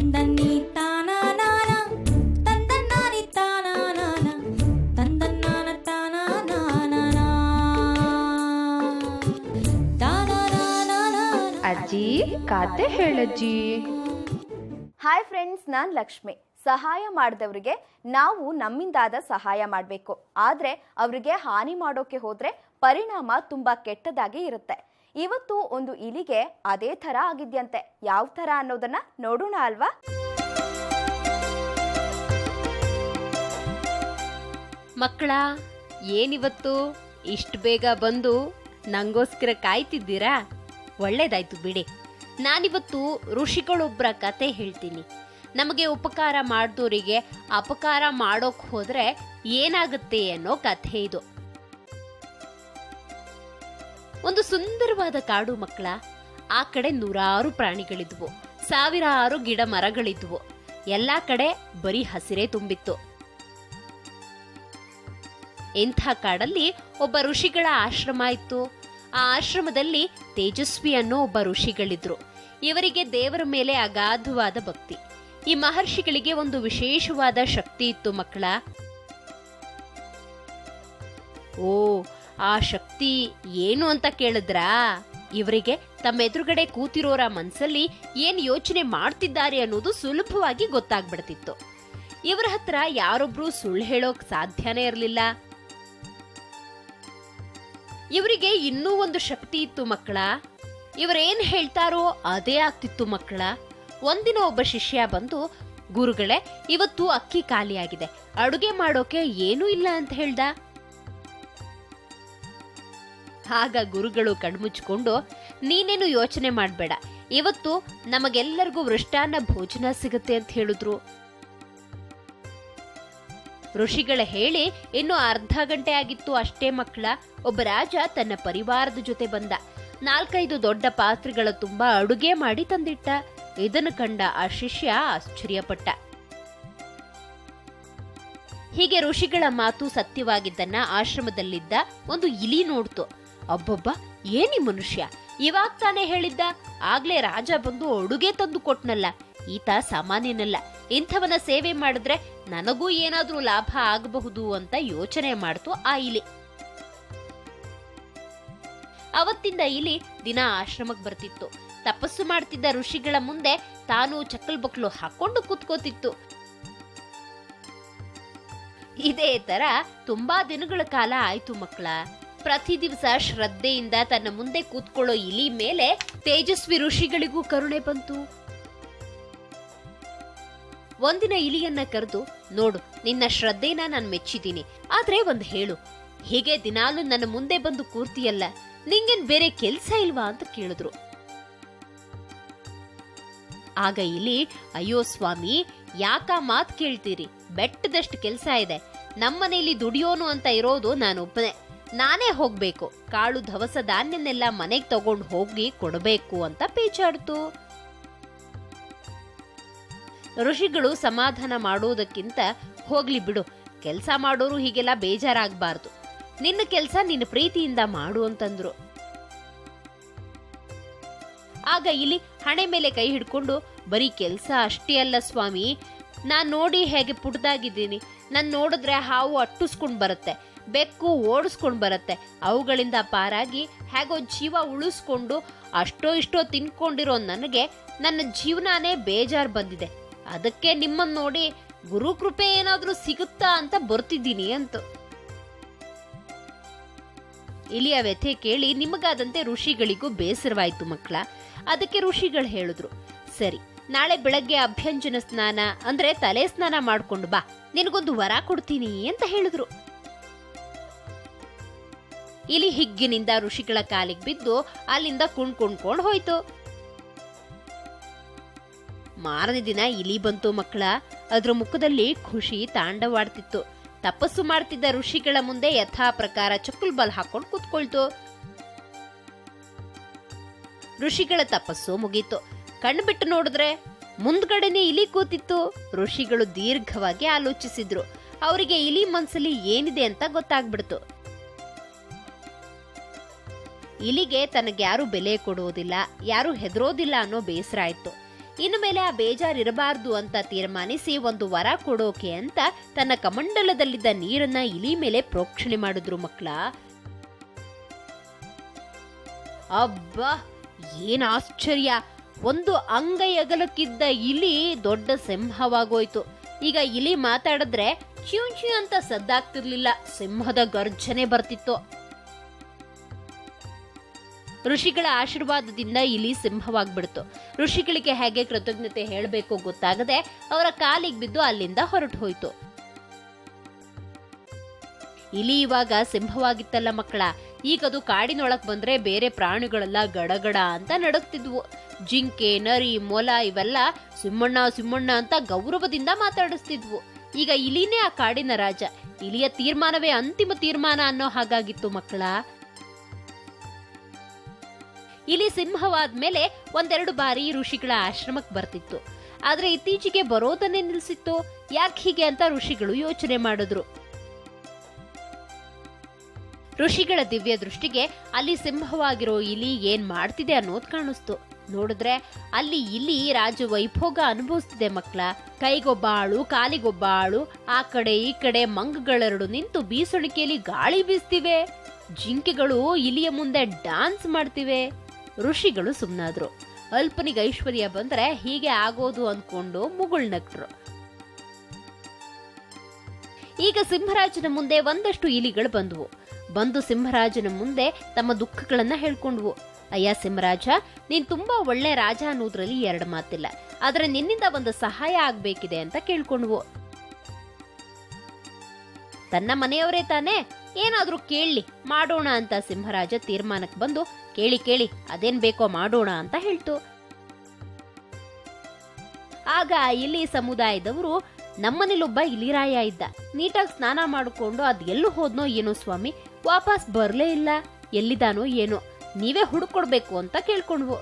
ತಂದನ್ನಿ ತಾನಾನಾನ ತಂದನ್ನಾನಿ ತಾನಾನಾನ ತಂದನ್ನಾನ ತಾನಾನಾನ ತಾನಾನಾನ. ಅಜ್ಜಿ ಕತೆ ಹೇಳಜ್ಜಿ. Hi friends, ನಾನು ಲಕ್ಷ್ಮಿ. ಸಹಾಯ ಮಾಡಿದವರಿಗೆ ನಾವು ನಮ್ಮಿಂದಾದ ಸಹಾಯ ಮಾಡಬೇಕು. ಆದರೆ ಅವರಿಗೆ ಹಾನಿ ಮಾಡೋಕೆ ಹೋದರೆ ಪರಿಣಾಮ ತುಂಬ ಕೆಟ್ಟದಾಗಿ ಇರುತ್ತೆ. ಇವತ್ತು ಒಂದು ಇಲಿಗೆ ಅದೇ ಥರ ಆಗಿದ್ಯಂತೆ. ಯಾವ ಥರ ಅನ್ನೋದನ್ನ ನೋಡೋಣ ಅಲ್ವಾ? ಮಕ್ಕಳ, ಏನಿವತ್ತು ಇಷ್ಟು ಬೇಗ ಬಂದು ನಂಗೋಸ್ಕರ ಕಾಯ್ತಿದ್ದೀರಾ? ಒಳ್ಳೇದಾಯ್ತು ಬಿಡಿ. ನಾನಿವತ್ತು ಋಷಿಗಳೊಬ್ಬರ ಕತೆ ಹೇಳ್ತೀನಿ. ನಮಗೆ ಉಪಕಾರ ಮಾಡಿದವರಿಗೆ ಅಪಕಾರ ಮಾಡೋಕ್ ಹೋದ್ರೆ ಏನಾಗುತ್ತೆ ಅನ್ನೋ ಕಥೆ ಇದು. ಒಂದು ಸುಂದರವಾದ ಕಾಡು ಮಕ್ಕಳ. ಆ ಕಡೆ ನೂರಾರು ಪ್ರಾಣಿಗಳಿದ್ವು, ಸಾವಿರಾರು ಗಿಡ ಮರಗಳಿದ್ವು. ಎಲ್ಲಾ ಕಡೆ ಬರೀ ಹಸಿರೇ ತುಂಬಿತ್ತು. ಇಂಥ ಕಾಡಲ್ಲಿ ಒಬ್ಬ ಋಷಿಗಳ ಆಶ್ರಮ ಇತ್ತು. ಆ ಆಶ್ರಮದಲ್ಲಿ ತೇಜಸ್ವಿ ಅನ್ನೋ ಒಬ್ಬ ಋಷಿಗಳಿದ್ರು. ಇವರಿಗೆ ದೇವರ ಮೇಲೆ ಅಗಾಧವಾದ ಭಕ್ತಿ. ಈ ಮಹರ್ಷಿಗಳಿಗೆ ಒಂದು ವಿಶೇಷವಾದ ಶಕ್ತಿ ಇತ್ತು ಮಕ್ಕಳ. ಓ, ಆ ಶಕ್ತಿ ಏನು ಅಂತ ಕೇಳಿದ್ರಾ? ಇವರಿಗೆ ತಮ್ಮ ಎದುರುಗಡೆ ಕೂತಿರೋರ ಮನ್ಸಲ್ಲಿ ಏನ್ ಯೋಚನೆ ಮಾಡ್ತಿದ್ದಾರೆ ಅನ್ನೋದು ಸುಲಭವಾಗಿ ಗೊತ್ತಾಗ್ಬಿಡ್ತಿತ್ತು. ಇವರ ಹತ್ರ ಯಾರೊಬ್ರು ಸುಳ್ಳು ಹೇಳೋಕ್ ಸಾಧ್ಯನೇ ಇರಲಿಲ್ಲ. ಇವರಿಗೆ ಇನ್ನೂ ಒಂದು ಶಕ್ತಿ ಇತ್ತು ಮಕ್ಕಳ. ಇವರೇನ್ ಹೇಳ್ತಾರೋ ಅದೇ ಆಗ್ತಿತ್ತು ಮಕ್ಕಳ. ಒಂದಿನ ಒಬ್ಬ ಶಿಷ್ಯ ಬಂದು, ಗುರುಗಳೇ, ಇವತ್ತು ಅಕ್ಕಿ ಖಾಲಿಯಾಗಿದೆ, ಅಡುಗೆ ಮಾಡೋಕೆ ಏನೂ ಇಲ್ಲ ಅಂತ ಹೇಳ್ದ. ಆಗ ಗುರುಗಳು ಕಣ್ಮುಚ್ಕೊಂಡು, ನೀನೇನು ಯೋಚನೆ ಮಾಡ್ಬೇಡ, ಇವತ್ತು ನಮಗೆಲ್ಲರಿಗೂ ಮೃಷ್ಟಾನ್ನ ಭೋಜನ ಸಿಗುತ್ತೆ ಅಂತ ಹೇಳಿದ್ರು. ಋಷಿಗಳ ಹೇಳಿ ಇನ್ನು ಅರ್ಧ ಗಂಟೆ ಆಗಿತ್ತು ಅಷ್ಟೇ ಮಕ್ಕಳ. ಒಬ್ಬ ರಾಜ ತನ್ನ ಪರಿವಾರದ ಜೊತೆ ಬಂದ. 4-5 ದೊಡ್ಡ ಪಾತ್ರೆಗಳ ತುಂಬಾ ಅಡುಗೆ ಮಾಡಿ ತಂದಿಟ್ಟ. ಇದನ್ನು ಕಂಡ ಆ ಶಿಷ್ಯ ಆಶ್ಚರ್ಯಪಟ್ಟ. ಹೀಗೆ ಋಷಿಗಳ ಮಾತು ಸತ್ಯವಾಗಿದ್ದನ್ನ ಆಶ್ರಮದಲ್ಲಿದ್ದ ಒಂದು ಇಲಿ ನೋಡ್ತು. ಅಬ್ಬಬ್ಬ, ಏನಿ ಮನುಷ್ಯ, ಇವಾಗ ತಾನೇ ಹೇಳಿದ್ದ, ಆಗ್ಲೇ ರಾಜ ಬಂದು ಅಡುಗೆ ತಂದು ಕೊಟ್ನಲ್ಲ, ಈತ ಸಾಮಾನ್ಯನಲ್ಲ. ಇಂಥವನ ಸೇವೆ ಮಾಡಿದ್ರೆ ನನಗೂ ಏನಾದ್ರೂ ಲಾಭ ಆಗಬಹುದು ಅಂತ ಯೋಚನೆ ಮಾಡ್ತು ಆ ಇಲಿ. ಅವತ್ತಿಂದ ಇಲಿ ದಿನ ಆಶ್ರಮಕ್ಕೆ ಬರ್ತಿತ್ತು. ತಪಸ್ಸು ಮಾಡ್ತಿದ್ದ ಋಷಿಗಳ ಮುಂದೆ ತಾನು ಚಕ್ಕಲ್ ಬಕ್ಲು ಹಾಕೊಂಡು ಕೂತ್ಕೋತಿತ್ತು. ಇದೇ ತರ ತುಂಬಾ ದಿನಗಳ ಕಾಲ ಆಯ್ತು ಮಕ್ಕಳ. ಪ್ರತಿ ದಿವಸ ಶ್ರದ್ಧೆಯಿಂದ ತನ್ನ ಮುಂದೆ ಕೂತ್ಕೊಳ್ಳೋ ಇಲಿ ಮೇಲೆ ತೇಜಸ್ವಿ ಋಷಿಗಳಿಗೂ ಕರುಣೆ ಬಂತು. ಒಂದಿನ ಇಲಿಯನ್ನ ಕರೆದು, ನೋಡು, ನಿನ್ನ ಶ್ರದ್ಧೆನ ನಾನು ಮೆಚ್ಚಿದ್ದೀನಿ, ಆದ್ರೆ ಒಂದು ಹೇಳು, ಹೀಗೆ ದಿನಾಲು ನನ್ನ ಮುಂದೆ ಬಂದು ಕೂರ್ತಿಯಲ್ಲ, ನಿಂಗೇನ್ ಬೇರೆ ಕೆಲ್ಸ ಇಲ್ವಾ ಅಂತ ಕೇಳಿದ್ರು. ಆಗ ಇಲಿ, ಅಯ್ಯೋ ಸ್ವಾಮಿ, ಯಾಕ ಮಾತ್ ಕೇಳ್ತೀರಿ, ಬೆಟ್ಟದಷ್ಟು ಕೆಲ್ಸ ಇದೆ, ನಮ್ಮನೇಲಿ ದುಡಿಯೋನು ಅಂತ ಇರೋದು ನಾನೊಬ್ಬನೇ, ನಾನೇ ಹೋಗ್ಬೇಕು, ಕಾಳು ದವಸ ಧಾನ್ಯನೆಲ್ಲ ಮನೆಗೆ ತಗೊಂಡು ಹೋಗಿ ಕೊಡಬೇಕು ಅಂತ ಪೇಚಾಡ್ತು. ಋಷಿಗಳು ಸಮಾಧಾನ ಮಾಡೋದಕ್ಕಿಂತ, ಹೋಗ್ಲಿ ಬಿಡು, ಕೆಲ್ಸ ಮಾಡೋರು ಹೀಗೆಲ್ಲ ಬೇಜಾರಾಗಬಾರ್ದು, ನಿನ್ನ ಕೆಲ್ಸ ನಿನ್ನ ಪ್ರೀತಿಯಿಂದ ಮಾಡು ಅಂತಂದ್ರು. ಆಗ ಇಲ್ಲಿ ಹಣೆ ಮೇಲೆ ಕೈ ಹಿಡ್ಕೊಂಡು, ಬರೀ ಕೆಲ್ಸ ಅಷ್ಟೇ ಅಲ್ಲ ಸ್ವಾಮಿ, ನಾನ್ ನೋಡಿ ಹೇಗೆ ಪುಟ್ದಾಗಿದ್ದೀನಿ, ನಾನ್ ನೋಡಿದ್ರೆ ಹಾವು ಅಟ್ಟಿಸ್ಕೊಂಡ್ ಬರುತ್ತೆ, ಬೆಕ್ಕು ಓಡಿಸ್ಕೊಂಡ್ ಬರುತ್ತೆ, ಅವುಗಳಿಂದ ಪಾರಾಗಿ ಹೇಗೋ ಜೀವ ಉಳಿಸ್ಕೊಂಡು ಅಷ್ಟೋ ಇಷ್ಟೋ ತಿನ್ಕೊಂಡಿರೋ ನನಗೆ ನನ್ನ ಜೀವನಾನೇ ಬೇಜಾರ್ ಬಂದಿದೆ, ಅದಕ್ಕೆ ನಿಮ್ಮನ್ನ ನೋಡಿ ಗುರುಕೃಪೆ ಏನಾದ್ರೂ ಸಿಗುತ್ತಾ ಅಂತ ಬರ್ತಿದ್ದೀನಿ ಅಂತ. ಇಲಿಯ ವ್ಯಥೆ ಕೇಳಿ ನಿಮಗಾದಂತೆ ಋಷಿಗಳಿಗೂ ಬೇಸರವಾಯ್ತು ಮಕ್ಕಳ. ಅದಕ್ಕೆ ಋಷಿಗಳು ಹೇಳಿದ್ರು, ಸರಿ, ನಾಳೆ ಬೆಳಗ್ಗೆ ಅಭ್ಯಂಜನ ಸ್ನಾನ ಅಂದ್ರೆ ತಲೆ ಸ್ನಾನ ಮಾಡ್ಕೊಂಡು ಬಾ, ನಿನಗೊಂದು ವರ ಕೊಡ್ತೀನಿ ಅಂತ ಹೇಳಿದ್ರು. ಇಲಿ ಹಿಗ್ಗಿನಿಂದ ಋಷಿಗಳ ಕಾಲಿಗೆ ಬಿದ್ದು ಅಲ್ಲಿಂದ ಕುಣ್ಕೊಂಡ್ಕೊಂಡು ಹೋಯ್ತು. ಮಾರನೇ ದಿನ ಇಲಿ ಬಂತು ಮಕ್ಕಳ. ಅದ್ರ ಮುಖದಲ್ಲಿ ಖುಷಿ ತಾಂಡವಾಡ್ತಿತ್ತು. ತಪಸ್ಸು ಮಾಡ್ತಿದ್ದ ಋಷಿಗಳ ಮುಂದೆ ಯಥಾ ಪ್ರಕಾರ ಚಕ್ಕಲ್ ಬಲ್ ಹಾಕೊಂಡು ಕೂತ್ಕೊಳ್ತು. ಋಷಿಗಳ ತಪಸ್ಸು ಮುಗೀತು. ಕಣ್ಣು ಬಿಟ್ಟು ನೋಡಿದ್ರೆ ಮುಂದ್ಗಡೆನೆ ಇಲಿ ಕೂತಿತ್ತು. ಋಷಿಗಳು ದೀರ್ಘವಾಗಿ ಆಲೋಚಿಸಿದ್ರು. ಅವರಿಗೆ ಇಲಿ ಮನ್ಸಲ್ಲಿ ಏನಿದೆ ಅಂತ ಗೊತ್ತಾಗ್ಬಿಡ್ತು. ಇಲಿಗೆ ತನಗ್ಯಾರು ಬೆಲೆ ಕೊಡುವುದಿಲ್ಲ, ಯಾರು ಹೆದರೋದಿಲ್ಲ ಅನ್ನೋ ಬೇಸರ ಆಯ್ತು. ಇನ್ನು ಮೇಲೆ ಆ ಬೇಜಾರಿರಬಾರ್ದು ಅಂತ ತೀರ್ಮಾನಿಸಿ ಒಂದು ವರ ಕೊಡೋಕೆ ಅಂತ ತನ್ನ ಕಮಂಡಲದಲ್ಲಿದ್ದ ನೀರನ್ನ ಇಲಿ ಮೇಲೆ ಪ್ರೋಕ್ಷಣೆ ಮಾಡಿದ್ರು ಮಕ್ಕಳ. ಅಬ್ಬಾ, ಏನ್ ಆಶ್ಚರ್ಯ! ಒಂದು ಅಂಗೈ ಅಗಲಕ್ಕಿದ್ದ ಇಲಿ ದೊಡ್ಡ ಸಿಂಹವಾಗೋಯ್ತು. ಈಗ ಇಲಿ ಮಾತಾಡಿದ್ರೆ ಚ್ಯೂ ಚ್ಯೂ ಅಂತ ಸದ್ದಾಗ್ತಿರ್ಲಿಲ್ಲ, ಸಿಂಹದ ಗರ್ಜನೆ ಬರ್ತಿತ್ತು. ಋಷಿಗಳ ಆಶೀರ್ವಾದದಿಂದ ಇಲಿ ಸಿಂಹವಾಗ್ಬಿಡ್ತು. ಋಷಿಗಳಿಗೆ ಹೇಗೆ ಕೃತಜ್ಞತೆ ಹೇಳಬೇಕು ಗೊತ್ತಾಗದೆ ಅವರ ಕಾಲಿಗೆ ಬಿದ್ದು ಅಲ್ಲಿಂದ ಹೊರಟು ಹೋಯ್ತು. ಇಲಿ ಇವಾಗ ಸಿಂಹವಾಗಿತ್ತಲ್ಲ ಮಕ್ಕಳ, ಈಗದು ಕಾಡಿನೊಳಗ್ ಬಂದ್ರೆ ಬೇರೆ ಪ್ರಾಣಿಗಳೆಲ್ಲ ಗಡಗಡ ಅಂತ ನಡುಗ್ತಿದ್ವು. ಜಿಂಕೆ, ನರಿ, ಮೊಲ ಇವೆಲ್ಲ ಸಿಂಹಣ್ಣ ಸಿಂಹಣ್ಣ ಅಂತ ಗೌರವದಿಂದ ಮಾತಾಡಿಸ್ತಿದ್ವು. ಈಗ ಇಲಿನೇ ಆ ಕಾಡಿನ ರಾಜ. ಇಲಿಯ ತೀರ್ಮಾನವೇ ಅಂತಿಮ ತೀರ್ಮಾನ ಅನ್ನೋ ಹಾಗಾಗಿತ್ತು ಮಕ್ಕಳ. ಇಲಿ ಸಿಂಹವಾದ್ಮೇಲೆ ಒಂದೆರಡು ಬಾರಿ ಋಷಿಗಳ ಆಶ್ರಮಕ್ಕೆ ಬರ್ತಿತ್ತು. ಆದ್ರೆ ಇತ್ತೀಚೆಗೆ ಬರೋದನ್ನೇ ನಿಲ್ಸಿತ್ತು. ಯಾಕೆ ಹೀಗೆ ಅಂತ ಋಷಿಗಳು ಯೋಚನೆ ಮಾಡಿದ್ರು. ಋಷಿಗಳ ದಿವ್ಯ ದೃಷ್ಟಿಗೆ ಅಲ್ಲಿ ಸಿಂಹವಾಗಿರೋ ಇಲಿ ಏನ್ ಮಾಡ್ತಿದೆ ಅನ್ನೋದು ಕಾಣಿಸ್ತು. ನೋಡಿದ್ರೆ ಅಲ್ಲಿ ಇಲಿ ರಾಜ ವೈಭೋಗ ಅನುಭವಿಸ್ತಿದೆ ಮಕ್ಕಳ. ಕೈಗೊಬ್ಬ ಆಳು, ಕಾಲಿಗೊಬ್ಬ ಆಳು, ಆ ಕಡೆ ಈ ಕಡೆ ಮಂಗಗಳೆರಡು ನಿಂತು ಬೀಸಣಿಕೆಯಲ್ಲಿ ಗಾಳಿ ಬೀಸ್ತಿವೆ. ಜಿಂಕೆಗಳು ಇಲಿಯ ಮುಂದೆ ಡಾನ್ಸ್ ಮಾಡ್ತಿವೆ. ಋಷಿಗಳು ಸುಮ್ನಾದ್ರು. ಅಲ್ಪನಿಗೆ ಐಶ್ವರ್ಯ ಬಂದ್ರೆ ಹೀಗೆ ಆಗೋದು ಅಂದ್ಕೊಂಡು ಮುಗುಳ್ನಕ್ರು. ಈಗ ಸಿಂಹರಾಜನ ಮುಂದೆ ಒಂದಷ್ಟು ಇಲಿಗಳು ಬಂದು ಸಿಂಹರಾಜನ ಮುಂದೆ ತಮ್ಮ ದುಃಖಗಳನ್ನ ಹೇಳ್ಕೊಂಡ್ವು. ಅಯ್ಯ ಸಿಂಹರಾಜ, ನೀನ್ ತುಂಬಾ ಒಳ್ಳೆ ರಾಜ ಅನ್ನೋದ್ರಲ್ಲಿ ಎರಡು ಮಾತಿಲ್ಲ, ಆದ್ರೆ ನಿನ್ನಿಂದ ಒಂದು ಸಹಾಯ ಆಗ್ಬೇಕಿದೆ ಅಂತ ಕೇಳ್ಕೊಂಡ್ವು. ತನ್ನ ಮನೆಯವರೇ ತಾನೇ, ಏನಾದ್ರೂ ಕೇಳಿ ಮಾಡೋಣ ಅಂತ ಸಿಂಹರಾಜ ತೀರ್ಮಾನಕ್ಕೆ ಬಂದು, ಕೇಳಿ ಅದೇನ್ ಬೇಕೋ ಮಾಡೋಣ ಅಂತ ಹೇಳ್ತು. ಆಗ ಇಲಿ ಸಮುದಾಯದವರು, ನಮ್ಮನೇಲೊಬ್ಬ ಇಲಿರಾಯ ಇದ್ದ, ನೀಟಾಗಿ ಸ್ನಾನ ಮಾಡಿಕೊಂಡು ಅದ್ ಎಲ್ಲೂ ಹೋದ್ನೋ ಏನೋ ಸ್ವಾಮಿ, ವಾಪಸ್ ಬರ್ಲೇ ಇಲ್ಲ, ಎಲ್ಲಿದಾನೋ ಏನೋ, ನೀವೇ ಹುಡುಕೊಡ್ಬೇಕು ಅಂತ ಕೇಳ್ಕೊಂಡ್ವು.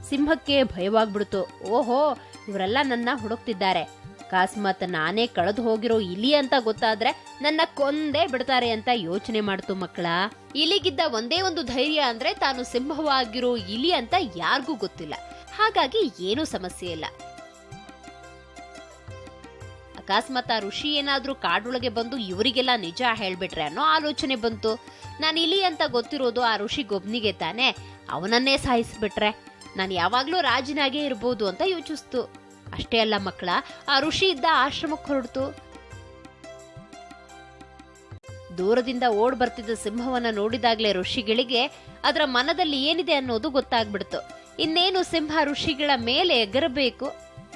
ಸಿಂಹಕ್ಕೆ ಭಯವಾಗ್ಬಿಡ್ತು. ಓಹೋ, ಇವರೆಲ್ಲ ನನ್ನ ಹುಡುಕ್ತಿದ್ದಾರೆ, ಅಕಸ್ಮಾತ್ ನಾನೇ ಕಳೆದು ಹೋಗಿರೋ ಇಲಿ ಅಂತ ಗೊತ್ತಾದ್ರೆ ನನ್ನ ಕೊಂದೇ ಬಿಡ್ತಾರೆ ಅಂತ ಯೋಚನೆ ಮಾಡ್ತು ಮಕ್ಕಳ. ಇಲಿಗಿದ್ದ ಒಂದೇ ಒಂದು ಧೈರ್ಯ ಅಂದ್ರೆ ತಾನು ಸಿಂಹವಾಗಿರೋ ಇಲಿ ಅಂತ ಯಾರಿಗೂ ಗೊತ್ತಿಲ್ಲ, ಹಾಗಾಗಿ ಏನೂ ಸಮಸ್ಯೆ ಇಲ್ಲ. ಅಕಸ್ಮಾತ್ ಆ ಋಷಿ ಏನಾದ್ರೂ ಕಾಡೊಳಗೆ ಬಂದು ಇವರಿಗೆಲ್ಲ ನಿಜ ಹೇಳ್ಬಿಟ್ರೆ ಅನ್ನೋ ಆಲೋಚನೆ ಬಂತು. ನಾನು ಇಲಿ ಅಂತ ಗೊತ್ತಿರೋದು ಆ ಋಷಿ ಗೊಬ್ನಿಗೆ ತಾನೆ, ಅವನನ್ನೇ ಸಾಯಿಸ್ಬಿಟ್ರೆ ನಾನು ಯಾವಾಗ್ಲೂ ರಾಜನಾಗೇ ಇರ್ಬೋದು ಅಂತ ಯೋಚಿಸ್ತು. ಅಷ್ಟೇ ಅಲ್ಲ ಮಕ್ಕಳ, ಆ ಋಷಿ ಇದ್ದ ಆಶ್ರಮಕ್ಕೆ ಹೊರಡ್ತು. ದೂರದಿಂದ ಓಡ್ ಬರ್ತಿದ್ದ ಸಿಂಹವನ್ನ ನೋಡಿದಾಗ್ಲೇ ಋಷಿಗಳಿಗೆ ಅದರ ಮನದಲ್ಲಿ ಏನಿದೆ ಅನ್ನೋದು ಗೊತ್ತಾಗ್ಬಿಡ್ತು. ಇನ್ನೇನು ಸಿಂಹ ಋಷಿಗಳ ಮೇಲೆ ಎಗರಬೇಕು.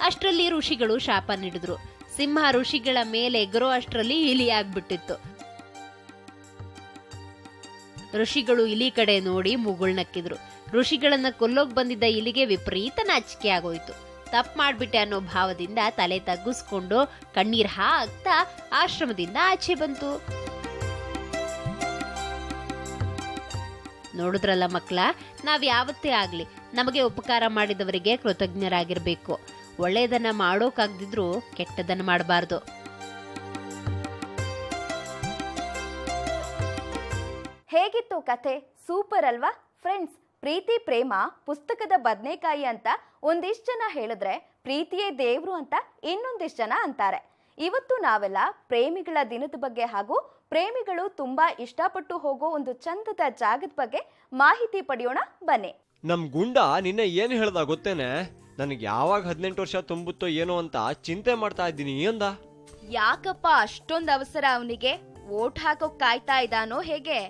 ಅಷ್ಟರಲ್ಲಿ ಋಷಿಗಳು ಶಾಪ ನೀಡಿದ್ರು. ಸಿಂಹ ಋಷಿಗಳ ಮೇಲೆ ಎಗರೋ ಅಷ್ಟರಲ್ಲಿ ಇಲಿ ಆಗ್ಬಿಟ್ಟಿತ್ತು. ಋಷಿಗಳು ಇಲಿ ಕಡೆ ನೋಡಿ ಮುಗುಳ್ನಕ್ಕಿದ್ರು. ಋಷಿಗಳನ್ನ ಕೊಲ್ಲೋಗ್ ಬಂದಿದ್ದ ಇಲಿಗೆ ವಿಪರೀತ ನಾಚಿಕೆ ಆಗೋಯ್ತು. ತಪ್ಪು ಮಾಡ್ಬಿಟ್ಟೆ ಅನ್ನೋ ಭಾವದಿಂದ ತಲೆ ತಗ್ಗಿಸ್ಕೊಂಡು ಕಣ್ಣೀರ್ ಹಾಕ್ತಾ ಆಶ್ರಮದಿಂದ ಆಚೆ ಬಂತು. ನೋಡಿದ್ರಲ್ಲ ಮಕ್ಕಳ, ನಾವ್ ಯಾವತ್ತೇ ಆಗ್ಲಿ ನಮಗೆ ಉಪಕಾರ ಮಾಡಿದವರಿಗೆ ಕೃತಜ್ಞರಾಗಿರ್ಬೇಕು. ಒಳ್ಳೆಯದನ್ನ ಮಾಡೋಕಾಗ್ದಿದ್ರು ಕೆಟ್ಟದನ್ನ ಮಾಡಬಾರ್ದು. ಹೇಗಿತ್ತು ಕಥೆ? ಸೂಪರ್ ಅಲ್ವಾ ಫ್ರೆಂಡ್ಸ್? ಪ್ರೀತಿ ಪ್ರೇಮ ಪುಸ್ತಕದ ಬದನೆಕಾಯಿ ಅಂತ ಒಂದಿಷ್ಟು ಜನ ಹೇಳಿದ್ರೆ, ಪ್ರೀತಿಯೇ ದೇವ್ರು ಅಂತ ಇನ್ನೊಂದಿಷ್ಟು ಜನ ಅಂತಾರೆ. ಇವತ್ತು ನಾವೆಲ್ಲ ಪ್ರೇಮಿಗಳ ದಿನದ ಬಗ್ಗೆ ಹಾಗೂ ಪ್ರೇಮಿಗಳು ತುಂಬಾ ಇಷ್ಟಪಟ್ಟು ಹೋಗೋ ಒಂದು ಚಂದದ ಜಾಗದ ಬಗ್ಗೆ ಮಾಹಿತಿ ಪಡೆಯೋಣ ಬನ್ನಿ. ನಮ್ ಗುಂಡ ನಿನ್ನೆ ಏನ್ ಹೇಳ್ದ ಗೊತ್ತೇನೆ? ನನಗೆ ಯಾವಾಗ 18 ವರ್ಷ ತುಂಬುತ್ತೋ ಏನೋ ಅಂತ ಚಿಂತೆ ಮಾಡ್ತಾ ಇದ್ದೀನಿ ಅಂದ. ಯಾಕಪ್ಪ ಅಷ್ಟೊಂದು ಅವಸರ ಅವನಿಗೆ? ವೋಟ್ ಹಾಕೋಕ್ ಕಾಯ್ತಾ ಇದ್ದಾನೋ ಹೇಗೆ?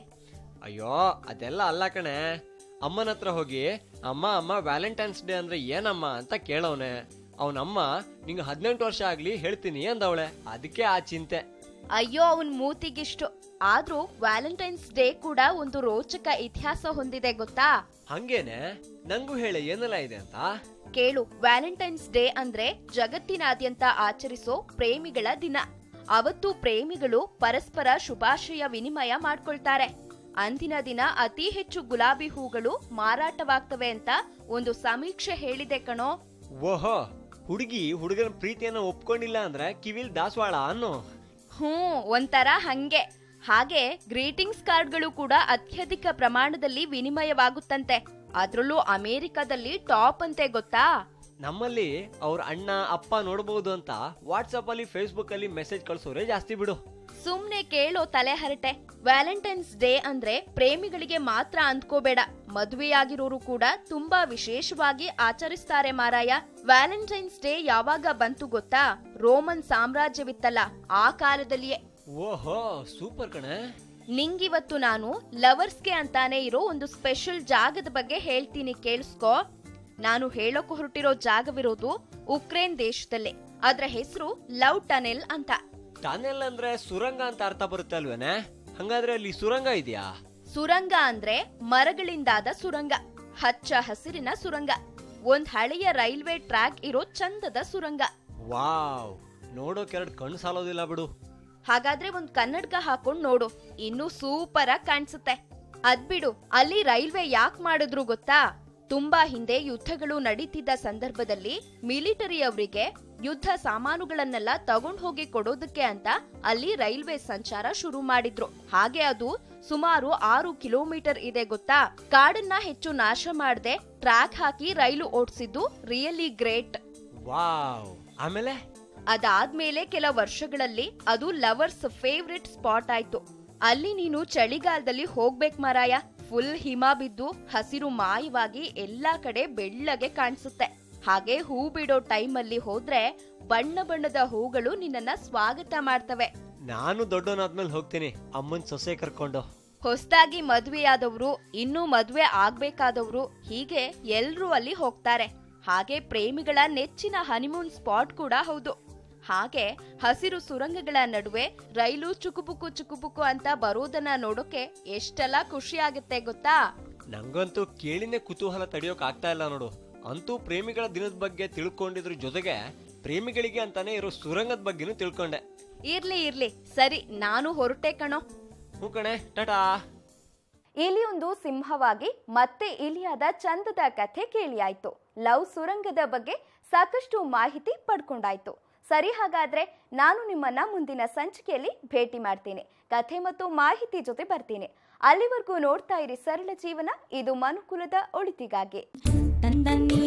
ಅಯ್ಯೋ ಅದೆಲ್ಲ ಅಲ್ಲ ಕಣೆ. ಅಮ್ಮನ ಹತ್ರ ಹೋಗಿ, ಅಮ್ಮ ವ್ಯಾಲೆಂಟೈನ್ಸ್ ಡೇ ಅಂದ್ರೆ ಏನಮ್ಮ ಅಂತ ಕೇಳವನೆ. ಅವನಮ್ಮ ನಿಂಗೆ 18 ವರ್ಷ ಆಗ್ಲಿ ಹೇಳ್ತೀನಿ ಅಂದವಳೆ. ಅದಕ್ಕೆ ಆ ಚಿಂತೆ. ಅಯ್ಯೋ ಅವನ್ ಮೂತಿಗಿಷ್ಟು. ಆದ್ರೂ ವ್ಯಾಲೆಂಟೈನ್ಸ್ ಡೇ ಕೂಡ ಒಂದು ರೋಚಕ ಇತಿಹಾಸ ಹೊಂದಿದೆ ಗೊತ್ತಾ? ಹಂಗೇನೆ, ನಂಗೂ ಹೇಳಿ ಏನೆಲ್ಲ ಇದೆ ಅಂತ. ಕೇಳು. ವ್ಯಾಲೆಂಟೈನ್ಸ್ ಡೇ ಅಂದ್ರೆ ಜಗತ್ತಿನಾದ್ಯಂತ ಆಚರಿಸೋ ಪ್ರೇಮಿಗಳ ದಿನ. ಅವತ್ತು ಪ್ರೇಮಿಗಳು ಪರಸ್ಪರ ಶುಭಾಶಯ ವಿನಿಮಯ ಮಾಡ್ಕೊಳ್ತಾರೆ. ಅಂದಿನ ದಿನ ಅತಿ ಹೆಚ್ಚು ಗುಲಾಬಿ ಹೂಗಳು ಮಾರಾಟವಾಗ್ತವೆ ಅಂತ ಒಂದು ಸಮೀಕ್ಷೆ ಹೇಳಿದೆ ಕಣೋ. ಓಹೋ, ಹುಡುಗಿ ಹುಡುಗನ ಪ್ರೀತಿಯನ್ನ ಒಪ್ಕೊಂಡಿಲ್ಲ ಅಂದ್ರೆ ಕಿವಿಲ್ ದಾಸವಾಳ ಅನ್ನೋ. ಒಂಥರ ಹಂಗೆ. ಹಾಗೆ ಗ್ರೀಟಿಂಗ್ಸ್ ಕಾರ್ಡ್ಗಳು ಕೂಡ ಅತ್ಯಧಿಕ ಪ್ರಮಾಣದಲ್ಲಿ ವಿನಿಮಯವಾಗುತ್ತಂತೆ. ಅದ್ರಲ್ಲೂ ಅಮೆರಿಕದಲ್ಲಿ ಟಾಪ್ ಅಂತೆ ಗೊತ್ತಾ. ನಮ್ಮಲ್ಲಿ ಅವ್ರ ಅಣ್ಣ ಅಪ್ಪ ನೋಡಬಹುದು ಅಂತ ವಾಟ್ಸಪ್ ಅಲ್ಲಿ ಫೇಸ್ಬುಕ್ ಅಲ್ಲಿ ಮೆಸೇಜ್ ಕಳ್ಸೋರೆ ಜಾಸ್ತಿ ಬಿಡು. ಸುಮ್ನೆ ಕೇಳೋ ತಲೆ ಹರಟೆ. ವ್ಯಾಲೆಂಟೈನ್ಸ್ ಡೇ ಅಂದ್ರೆ ಪ್ರೇಮಿಗಳಿಗೆ ಮಾತ್ರ ಅಂದ್ಕೋಬೇಡ, ಮದುವೆಯಾಗಿರೋರು ಕೂಡ ತುಂಬಾ ವಿಶೇಷವಾಗಿ ಆಚರಿಸ್ತಾರೆ ಮಾರಾಯ. ವ್ಯಾಲೆಂಟೈನ್ಸ್ ಡೇ ಯಾವಾಗ ಬಂತು ಗೊತ್ತಾ? ರೋಮನ್ ಸಾಮ್ರಾಜ್ಯವಿತ್ತಲ್ಲ, ಆ ಕಾಲದಲ್ಲಿಯೇ. ಓಹೋ ಸೂಪರ್ ಕಣೆ. ನಿಂಗಿವತ್ತು ನಾನು ಲವರ್ಸ್ಗೆ ಅಂತಾನೆ ಇರೋ ಒಂದು ಸ್ಪೆಷಲ್ ಜಾಗದ ಬಗ್ಗೆ ಹೇಳ್ತೀನಿ, ಕೇಳಿಸ್ಕೋ. ನಾನು ಹೇಳೋಕೆ ಹೊರಟಿರೋ ಜಾಗವಿರೋದು ಉಕ್ರೇನ್ ದೇಶದಲ್ಲೇ. ಅದ್ರ ಹೆಸರು ಲವ್ ಟನೆಲ್ ಅಂತ. ಟನೆಲ್ ಅಂದ್ರೆ ಸುರಂಗ ಅಂತ ಅರ್ಥ ಬರುತ್ತೆ ಅಲ್ವೇನೆ? ಹಂಗಾದ್ರೆ ಅಲ್ಲಿ ಸುರಂಗ ಇದೆಯಾ? ಸುರಂಗ ಅಂದ್ರೆ ಮರಗಳಿಂದಾದ ಸುರಂಗ, ಹಚ್ಚ ಹಸಿರಿನ ಸುರಂಗ, ಒಂದ್ ಹಳೆಯ ರೈಲ್ವೆ ಟ್ರ್ಯಾಕ್ ಇರೋ ಚಂದದ ಸುರಂಗ. ವಾವ್, ನೋಡೋಕೆ ಎರಡು ಕಣ್ಣು ಸಾಲೋದಿಲ್ಲ ಬಿಡು. ಹಾಗಾದ್ರೆ ಒಂದ್ ಕನ್ನಡಕ ಹಾಕೊಂಡ್ ನೋಡು, ಇನ್ನೂ ಸೂಪರ್ ಆಗಿ ಕಾಣಿಸುತ್ತೆ. ಅದ್ಬಿಡು, ಅಲ್ಲಿ ರೈಲ್ವೆ ಯಾಕೆ ಮಾಡಿದ್ರು ಗೊತ್ತಾ? ತುಂಬಾ ಹಿಂದೆ ಯುದ್ಧಗಳು ನಡೀತಿದ್ದ ಸಂದರ್ಭದಲ್ಲಿ ಮಿಲಿಟರಿ ಅವರಿಗೆ ಯುದ್ಧ ಸಾಮಾನುಗಳನ್ನೆಲ್ಲ ತಗೊಂಡ್ ಹೋಗಿ ಕೊಡೋದಕ್ಕೆ ಅಂತ ಅಲ್ಲಿ ರೈಲ್ವೆ ಸಂಚಾರ ಶುರು ಮಾಡಿದ್ರು. ಹಾಗೆ ಅದು ಸುಮಾರು 6 ಕಿಲೋಮೀಟರ್ ಇದೆ ಗೊತ್ತಾ. ಕಾಡನ್ನ ಹೆಚ್ಚು ನಾಶ ಮಾಡದೆ ಟ್ರ್ಯಾಕ್ ಹಾಕಿ ರೈಲು ಓಡಿಸಿದ್ದು ರಿಯಲಿ ಗ್ರೇಟ್. ವಾವ್. ಆಮೇಲೆ ಅದಾದ್ಮೇಲೆ ಕೆಲ ವರ್ಷಗಳಲ್ಲಿ ಅದು ಲವರ್ಸ್ ಫೇವ್ರೆಟ್ ಸ್ಪಾಟ್ ಆಯ್ತು. ಅಲ್ಲಿ ನೀನು ಚಳಿಗಾಲದಲ್ಲಿ ಹೋಗ್ಬೇಕ್ ಮಾರಾಯ. ಫುಲ್ ಹಿಮ ಬಿದ್ದು ಹಸಿರು ಮಾಯವಾಗಿ ಎಲ್ಲಾ ಕಡೆ ಬೆಳ್ಳಗೆ ಕಾಣಿಸುತ್ತೆ. ಹಾಗೆ ಹೂ ಬಿಡೋ ಟೈಮಲ್ಲಿ ಹೋದ್ರೆ ಬಣ್ಣ ಬಣ್ಣದ ಹೂಗಳು ನಿನ್ನನ್ನ ಸ್ವಾಗತ ಮಾಡ್ತವೆ. ನಾನು ದೊಡ್ಡವನಾದ್ಮೇಲೆ ಹೋಗ್ತೀನಿ ಅಮ್ಮನ್ ಸೊಸೆ ಕರ್ಕೊಂಡು. ಹೊಸದಾಗಿ ಮದ್ವೆಯಾದವ್ರು, ಇನ್ನೂ ಮದ್ವೆ ಆಗ್ಬೇಕಾದವ್ರು, ಹೀಗೆ ಎಲ್ರೂ ಅಲ್ಲಿ ಹೋಗ್ತಾರೆ. ಹಾಗೆ ಪ್ರೇಮಿಗಳ ನೆಚ್ಚಿನ ಹನಿಮೂನ್ ಸ್ಪಾಟ್ ಕೂಡ ಹೌದು. ಹಾಗೆ ಹಸಿರು ಸುರಂಗಗಳ ನಡುವೆ ರೈಲು ಚುಕುಬುಕು ಚುಕುಬುಕು ಅಂತ ಬರೋದನ್ನ ನೋಡೋಕೆ ಎಷ್ಟೆಲ್ಲ ಖುಷಿ ಆಗುತ್ತೆ ಗೊತ್ತಾ. ನಂಗಂತೂ ಕೇಳಿನೇ ಕುತೂಹಲ ತಡೆಯೋಕ್ ಆಗ್ತಾ ಇಲ್ಲ ನೋಡು. ಅಂತೂ ಪ್ರೇಮಿಗಳ ದಿನದ ಬಗ್ಗೆ ತಿಳ್ಕೊಂಡಿದ್ರ ಜೊತೆಗೆ ಪ್ರೇಮಿಗಳಿಗೆ ಅಂತಾನೆ ಇರೋ ಸುರಂಗದ ಬಗ್ಗೆನೂ ತಿಳ್ಕೊಂಡೆ. ಇರ್ಲಿ ಸರಿ, ನಾನು ಹೊರಟೆ ಕಣೋ. ಹ್ಞೂ ಕಣೆ, ಟಾಟಾ. ಇಲಿಯೊಂದು ಸಿಂಹವಾಗಿ ಮತ್ತೆ ಇಲಿಯಾದ ಚಂದದ ಕಥೆ ಕೇಳಿಯಾಯ್ತು. ಲವ್ ಸುರಂಗದ ಬಗ್ಗೆ ಸಾಕಷ್ಟು ಮಾಹಿತಿ ಪಡ್ಕೊಂಡಾಯ್ತು. ಸರಿ, ಹಾಗಾದ್ರೆ ನಾನು ನಿಮ್ಮನ್ನ ಮುಂದಿನ ಸಂಚಿಕೆಯಲ್ಲಿ ಭೇಟಿ ಮಾಡ್ತೀನಿ. ಕಥೆ ಮತ್ತು ಮಾಹಿತಿ ಜೊತೆ ಬರ್ತೀನಿ. ಅಲ್ಲಿವರೆಗೂ ನೋಡ್ತಾ ಇರಿ ಸರಳ ಜೀವನ, ಇದು ಮನುಕುಲದ ಒಳಿತಿಗಾಗಿ. ತಂದನ್ನಿ